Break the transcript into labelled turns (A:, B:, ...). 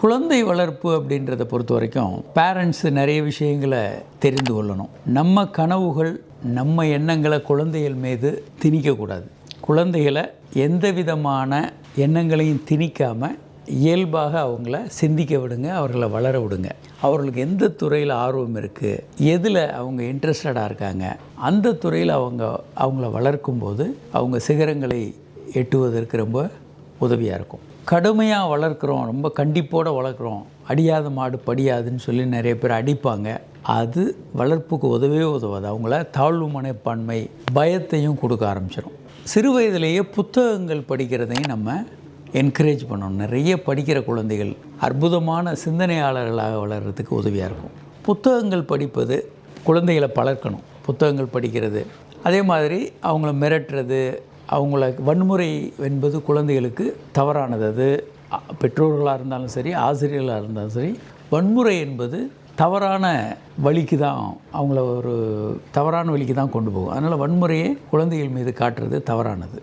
A: குழந்தை வளர்ப்பு அப்படின்றத பொறுத்த வரைக்கும் பேரண்ட்ஸு நிறைய விஷயங்களை தெரிந்து கொள்ளணும். நம்ம கனவுகள், நம்ம எண்ணங்களை குழந்தைகள் மீது திணிக்கக்கூடாது. குழந்தைகளை எந்த விதமான எண்ணங்களையும் திணிக்காமல் இயல்பாக அவங்கள சிந்திக்க விடுங்க, அவர்களை வளர விடுங்க. அவர்களுக்கு எந்த துறையில் ஆர்வம் இருக்குது, எதில் அவங்க இன்ட்ரெஸ்டடாக இருக்காங்க, அந்த துறையில் அவங்கள வளர்க்கும்போது அவங்க சிகரங்களை எட்டுவதற்கு ரொம்ப உதவியாக இருக்கும். கடுமையாக வளர்க்குறோம், ரொம்ப கண்டிப்போடு வளர்க்குறோம், அடியாத மாடு படியாதுன்னு சொல்லி நிறைய பேர் அடிப்பாங்க. அது வளர்ப்புக்கு உதவவே உதவாது. அவங்கள தாழ்வு மனப்பான்மை, பயத்தையும் கொடுக்க ஆரம்பிச்சிடும். சிறு வயதிலேயே புத்தகங்கள் படிக்கிறதையும் நம்ம என்கரேஜ் பண்ணணும். நிறைய படிக்கிற குழந்தைகள் அற்புதமான சிந்தனையாளர்களாக வளர்கிறதுக்கு உதவியாக இருக்கும். புத்தகங்கள் படிப்பது குழந்தைகளை பழக்கணும். புத்தகங்கள் படிக்கிறது, அதே மாதிரி அவங்கள மிரட்டுறது, அவங்கள வன்முறை என்பது குழந்தைகளுக்கு தவறானது. அது பெற்றோர்களாக இருந்தாலும் சரி, ஆசிரியர்களாக இருந்தாலும் சரி, வன்முறை என்பது தவறான வழிக்கு தான், அவங்கள ஒரு தவறான வழிக்கு தான் கொண்டு போகும். அதனால் வன்முறையை குழந்தைகள் மீது காட்டுறது தவறானது.